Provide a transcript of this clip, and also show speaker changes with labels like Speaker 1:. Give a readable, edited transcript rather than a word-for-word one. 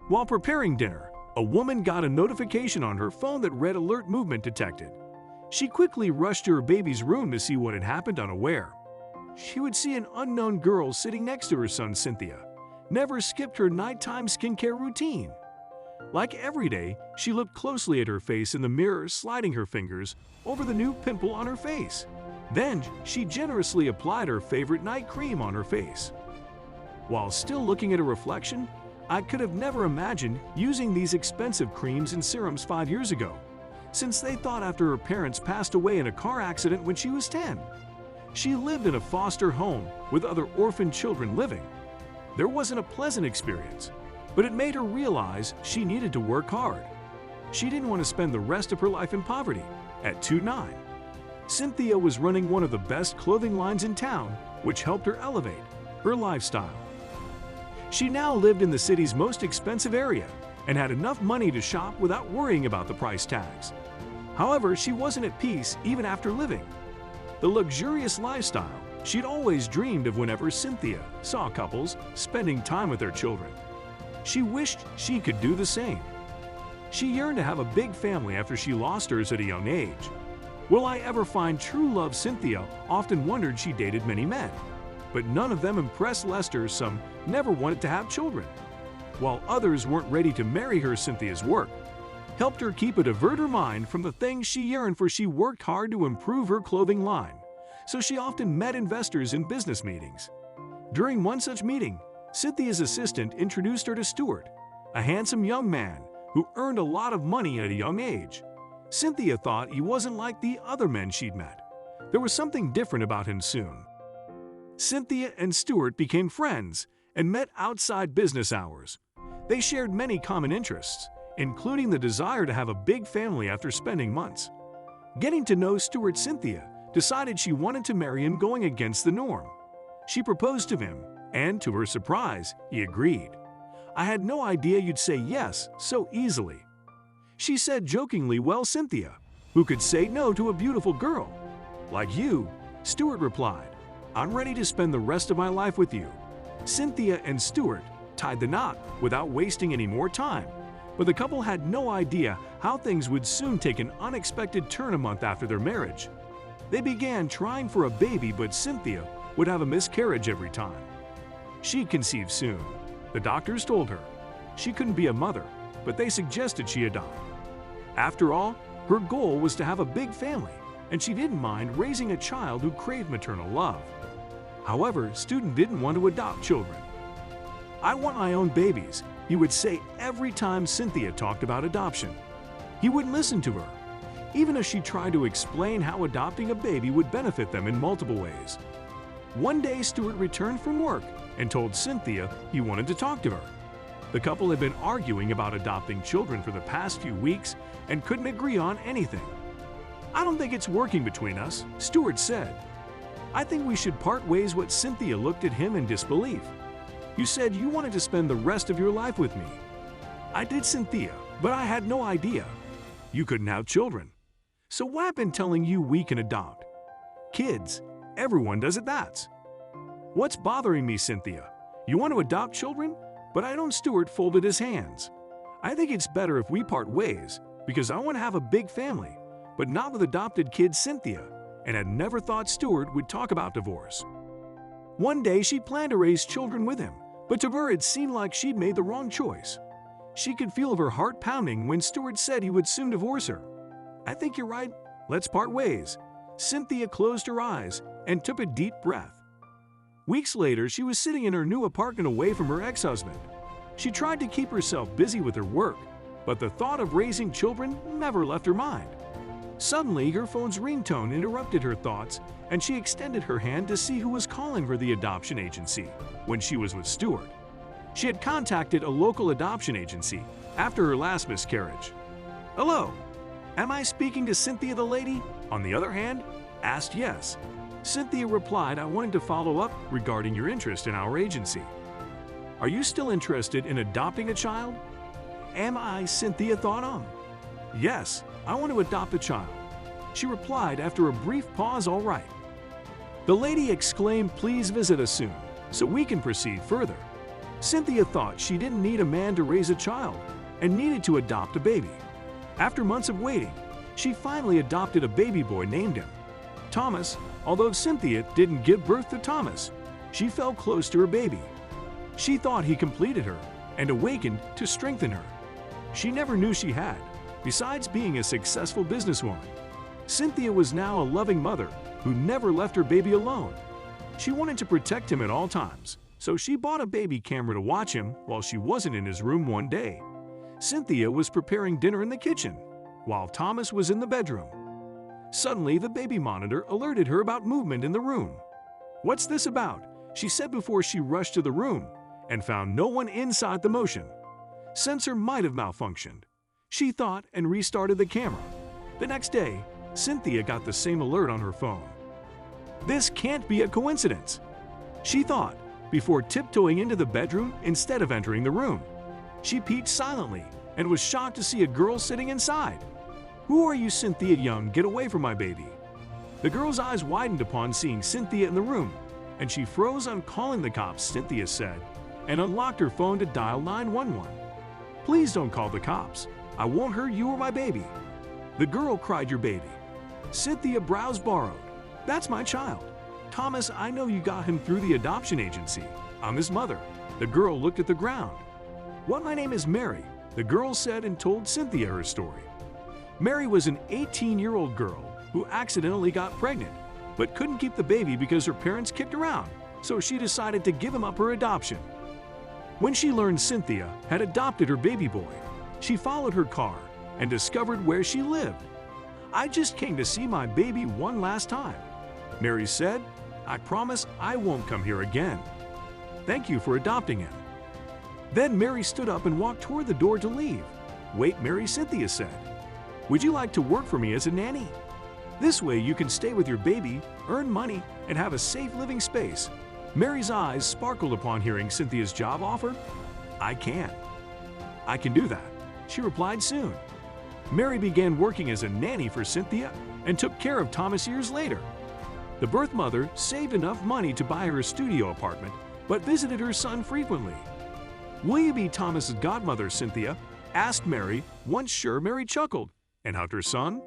Speaker 1: While preparing dinner, a woman got a notification on her phone that read alert movement detected. She quickly rushed to her baby's room to see what had happened unaware. She would see an unknown girl sitting next to her son Cynthia, never skipped her nighttime skincare routine. Like every day, she looked closely at her face in the mirror, sliding her fingers over the new pimple on her face. Then, she generously applied her favorite night cream on her face. While still looking at her reflection, I could have never imagined using these expensive creams and serums 5 years ago, since they thought after her parents passed away in a car accident when she was 10. She lived in a foster home with other orphan children living. There wasn't a pleasant experience, but it made her realize she needed to work hard. She didn't want to spend the rest of her life in poverty. At 2'9", Cynthia was running one of the best clothing lines in town, which helped her elevate her lifestyle. She now lived in the city's most expensive area and had enough money to shop without worrying about the price tags. However, she wasn't at peace even after living the luxurious lifestyle she'd always dreamed of whenever Cynthia saw couples spending time with their children. She wished she could do the same. She yearned to have a big family after she lost hers at a young age. Will I ever find true love? Cynthia often wondered. She dated many men, but none of them impressed Lester. Some never wanted to have children, while others weren't ready to marry her. Cynthia's work helped her divert her mind from the things she yearned for. She worked hard to improve her clothing line, so she often met investors in business meetings. During one such meeting, Cynthia's assistant introduced her to Stuart, a handsome young man who earned a lot of money at a young age. Cynthia thought he wasn't like the other men she'd met. There was something different about him. Soon, Cynthia and Stuart became friends and met outside business hours. They shared many common interests, including the desire to have a big family. After spending months getting to know Stuart, Cynthia decided she wanted to marry him, going against the norm. She proposed to him, and to her surprise, he agreed. "I had no idea you'd say yes so easily," she said jokingly. "Well, Cynthia, who could say no to a beautiful girl like you?" Stuart replied, "I'm ready to spend the rest of my life with you." Cynthia and Stuart tied the knot without wasting any more time, but the couple had no idea how things would soon take an unexpected turn. A month after their marriage, they began trying for a baby, but Cynthia would have a miscarriage every time. She'd conceive soon. The doctors told her she couldn't be a mother, but they suggested she adopt. After all, her goal was to have a big family, and she didn't mind raising a child who craved maternal love. However, Stuart didn't want to adopt children. "I want my own babies," he would say every time Cynthia talked about adoption. He wouldn't listen to her, even as she tried to explain how adopting a baby would benefit them in multiple ways. One day, Stuart returned from work and told Cynthia he wanted to talk to her. The couple had been arguing about adopting children for the past few weeks and couldn't agree on anything. "I don't think it's working between us," Stuart said. "I think we should part ways." What Cynthia looked at him in disbelief. "You said you wanted to spend the rest of your life with me." "I did, Cynthia, but I had no idea you couldn't have children. So why have been telling you we can adopt kids? Everyone does it. That's what's bothering me, Cynthia. You want to adopt children, but I don't." Stuart folded his hands. "I think it's better if we part ways, because I want to have a big family, but not with adopted kids." Cynthia and had never thought Stuart would talk about divorce. One day she planned to raise children with him, but to her it seemed like she'd made the wrong choice. She could feel her heart pounding when Stuart said he would soon divorce her. "I think you're right. Let's part ways." Cynthia closed her eyes and took a deep breath. Weeks later, she was sitting in her new apartment away from her ex-husband. She tried to keep herself busy with her work, but the thought of raising children never left her mind. Suddenly, her phone's ringtone interrupted her thoughts, and she extended her hand to see who was calling her. The adoption agency. When she was with Stuart, she had contacted a local adoption agency after her last miscarriage. "Hello, am I speaking to Cynthia?" The lady, on the other hand, asked. "Yes." Cynthia replied, "I wanted to follow up regarding your interest in our agency. Are you still interested in adopting a child?" "Am I?" Cynthia thought. "Yes, I want to adopt a child," she replied after a brief pause. "All right." The lady exclaimed, "Please visit us soon so we can proceed further." Cynthia thought she didn't need a man to raise a child and needed to adopt a baby. After months of waiting, she finally adopted a baby boy named him Thomas. Although Cynthia didn't give birth to Thomas, she felt close to her baby. She thought he completed her and awakened to strengthen her. She never knew she had. Besides being a successful businesswoman, Cynthia was now a loving mother who never left her baby alone. She wanted to protect him at all times, so she bought a baby camera to watch him while she wasn't in his room one day. Cynthia was preparing dinner in the kitchen, while Thomas was in the bedroom. Suddenly, the baby monitor alerted her about movement in the room. "What's this about?" she said before she rushed to the room and found no one inside the motion sensor might have malfunctioned. She thought and restarted the camera. The next day, Cynthia got the same alert on her phone. This can't be a coincidence, she thought, before tiptoeing into the bedroom instead of entering the room. She peeked silently and was shocked to see a girl sitting inside. "Who are you, Cynthia Young? Get away from my baby." The girl's eyes widened upon seeing Cynthia in the room, and she froze on calling the cops, Cynthia said, and unlocked her phone to dial 911. "Please don't call the cops. I won't hurt you or my baby." The girl cried, "Your baby?" Cynthia brows borrowed. "That's my child. Thomas, I know you got him through the adoption agency. I'm his mother." The girl looked at the ground. "What, my name is Mary," the girl said and told Cynthia her story. Mary was an 18-year-old girl who accidentally got pregnant, but couldn't keep the baby because her parents kicked her out, so she decided to give him up for adoption. When she learned Cynthia had adopted her baby boy, she followed her car and discovered where she lived. "I just came to see my baby one last time," Mary said. "I promise I won't come here again. Thank you for adopting him." Then Mary stood up and walked toward the door to leave. "Wait, Mary," Cynthia said. "Would you like to work for me as a nanny? This way you can stay with your baby, earn money, and have a safe living space." Mary's eyes sparkled upon hearing Cynthia's job offer. "I can do that," she replied soon. Mary began working as a nanny for Cynthia and took care of Thomas years later. The birth mother saved enough money to buy her a studio apartment, but visited her son frequently. "Will you be Thomas's godmother, Cynthia?" asked Mary. Once sure, Mary chuckled and hugged her son.